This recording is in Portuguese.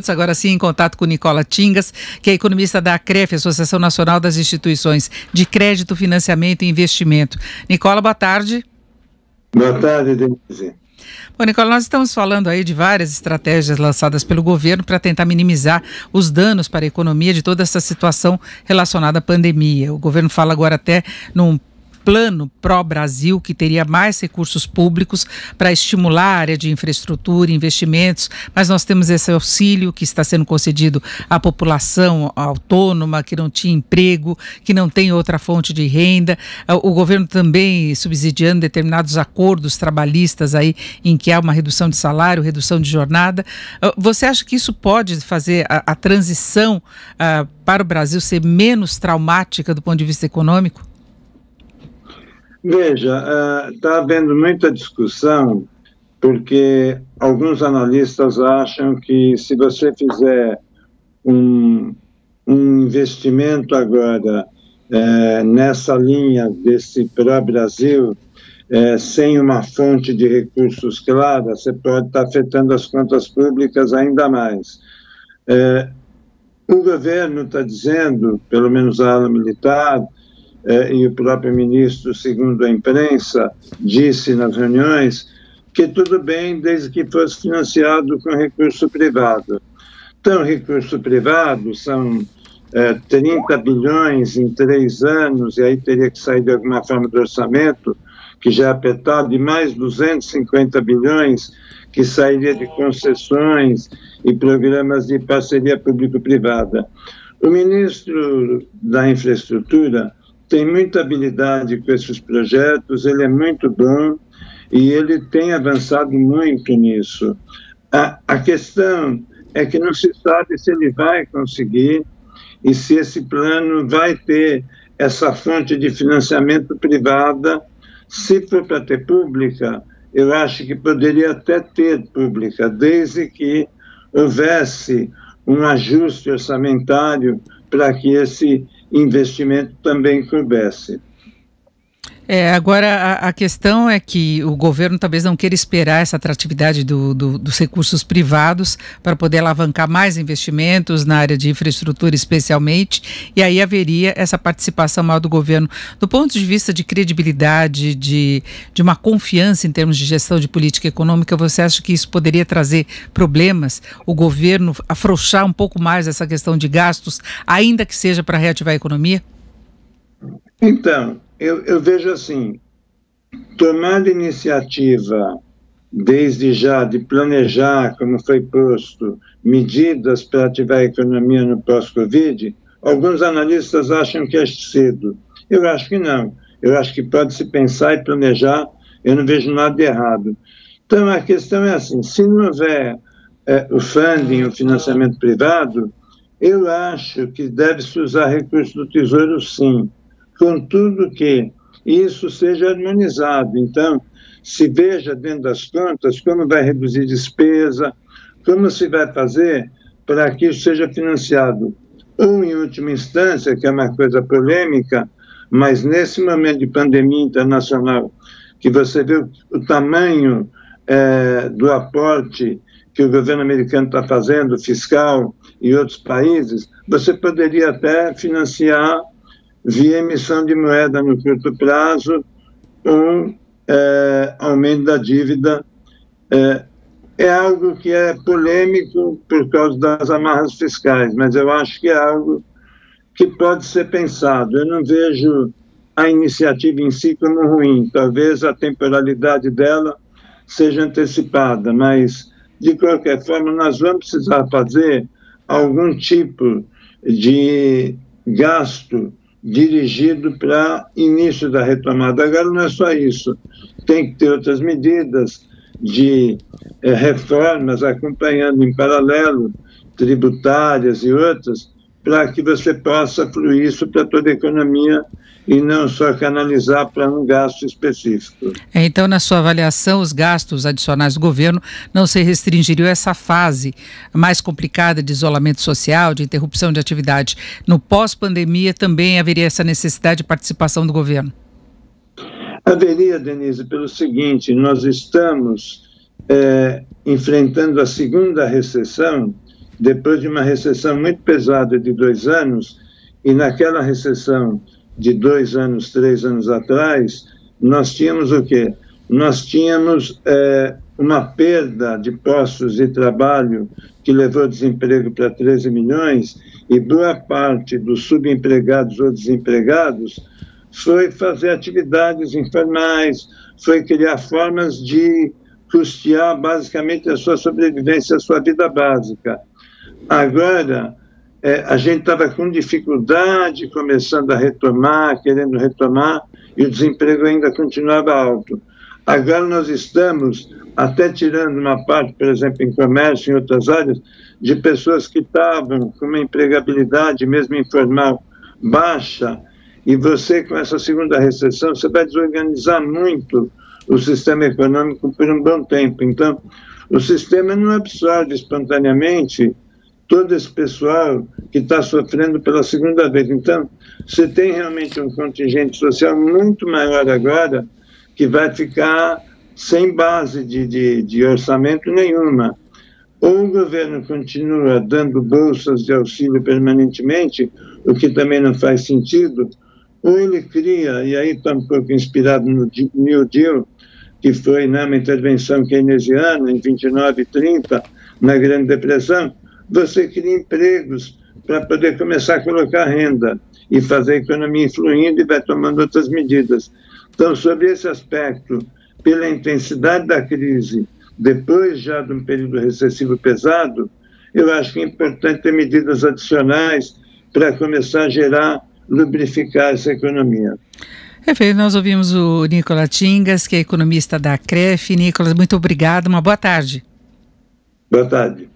Agora sim, em contato com Nicola Tingas, que é economista da ACREF, Associação Nacional das Instituições de Crédito, Financiamento e Investimento. Nicola, boa tarde. Boa tarde, Denise. Bom, Nicola, nós estamos falando aí de várias estratégias lançadas pelo governo para tentar minimizar os danos para a economia de toda essa situação relacionada à pandemia. O governo fala agora até num plano pró-Brasil, que teria mais recursos públicos para estimular a área de infraestrutura, investimentos, mas nós temos esse auxílio que está sendo concedido à população autônoma, que não tinha emprego, que não tem outra fonte de renda, o governo também subsidiando determinados acordos trabalhistas aí, em que há uma redução de salário, redução de jornada. Você acha que isso pode fazer a transição para o Brasil ser menos traumática do ponto de vista econômico? Veja, está havendo muita discussão, porque alguns analistas acham que se você fizer um investimento agora nessa linha desse pró-Brasil, sem uma fonte de recursos clara, você pode estar afetando as contas públicas ainda mais. O governo está dizendo, pelo menos a ala militar, e o próprio ministro, segundo a imprensa, disse nas reuniões que tudo bem desde que fosse financiado com recurso privado. Então, recurso privado são 30 bilhões em 3 anos, e aí teria que sair de alguma forma do orçamento, que já é apertado, e mais 250 bilhões que sairia de concessões e programas de parceria público-privada. O ministro da Infraestrutura tem muita habilidade com esses projetos, ele é muito bom e ele tem avançado muito nisso. A questão é que não se sabe se ele vai conseguir e se esse plano vai ter essa fonte de financiamento privada. Se for para ter pública, eu acho que poderia até ter pública, desde que houvesse um ajuste orçamentário para que esse investimento também coubesse. Agora a questão é que o governo talvez não queira esperar essa atratividade dos recursos privados para poder alavancar mais investimentos na área de infraestrutura especialmente, e aí haveria essa participação maior do governo. Do ponto de vista de credibilidade, de uma confiança em termos de gestão de política econômica, você acha que isso poderia trazer problemas? O governo afrouxar um pouco mais essa questão de gastos, ainda que seja para reativar a economia? Então, eu vejo assim, tomando iniciativa desde já de planejar, como foi posto, medidas para ativar a economia no pós-Covid, alguns analistas acham que é cedo. Eu acho que não. Eu acho que pode se pensar e planejar, eu não vejo nada de errado. Então, a questão é assim, se não houver o funding, o financiamento privado, eu acho que deve-se usar recursos do Tesouro, sim, contudo que isso seja harmonizado. Então, se veja dentro das contas como vai reduzir despesa, como se vai fazer para que isso seja financiado. Ou, em última instância, que é uma coisa polêmica, mas nesse momento de pandemia internacional, que você vê o tamanho do aporte que o governo americano está fazendo, fiscal, e outros países, você poderia até financiar via emissão de moeda no curto prazo, aumento da dívida. É algo que é polêmico por causa das amarras fiscais, mas eu acho que é algo que pode ser pensado. Eu não vejo a iniciativa em si como ruim, talvez a temporalidade dela seja antecipada, mas, de qualquer forma, nós vamos precisar fazer algum tipo de gasto dirigido para início da retomada. Agora não é só isso, tem que ter outras medidas de reformas acompanhando em paralelo, tributárias e outras, para que você possa fluir isso para toda a economia e não só canalizar para um gasto específico. Então, na sua avaliação, os gastos adicionais do governo não se restringiriam a essa fase mais complicada de isolamento social, de interrupção de atividade. No pós-pandemia também haveria essa necessidade de participação do governo? Haveria, Denise, pelo seguinte, nós estamos enfrentando a segunda recessão depois de uma recessão muito pesada de 2 anos, e naquela recessão de 2 anos, 3 anos atrás, nós tínhamos o quê? Nós tínhamos uma perda de postos de trabalho que levou o desemprego para 13 milhões, e boa parte dos subempregados ou desempregados foi fazer atividades informais, foi criar formas de custear basicamente a sua sobrevivência, a sua vida básica. Agora, a gente estava com dificuldade, começando a retomar, querendo retomar, e o desemprego ainda continuava alto. Agora nós estamos até tirando uma parte, por exemplo, em comércio, em outras áreas, de pessoas que estavam com uma empregabilidade, mesmo informal, baixa, e você, com essa segunda recessão, você vai desorganizar muito o sistema econômico por um bom tempo. Então, o sistema não absorve espontaneamente todo esse pessoal que está sofrendo pela segunda vez. Então, você tem realmente um contingente social muito maior agora, que vai ficar sem base de orçamento nenhuma. Ou o governo continua dando bolsas de auxílio permanentemente, o que também não faz sentido, ou ele cria, e aí está um pouco inspirado no New Deal, que foi uma intervenção keynesiana em 29 e 30, na Grande Depressão, você cria empregos para poder começar a colocar renda e fazer a economia fluindo e vai tomando outras medidas. Então, sobre esse aspecto, pela intensidade da crise, depois já de um período recessivo pesado, eu acho que é importante ter medidas adicionais para começar a gerar, lubrificar essa economia. Nós ouvimos o Nicolas Tingas, que é economista da CREF. Nicolas, muito obrigado, uma boa tarde. Boa tarde.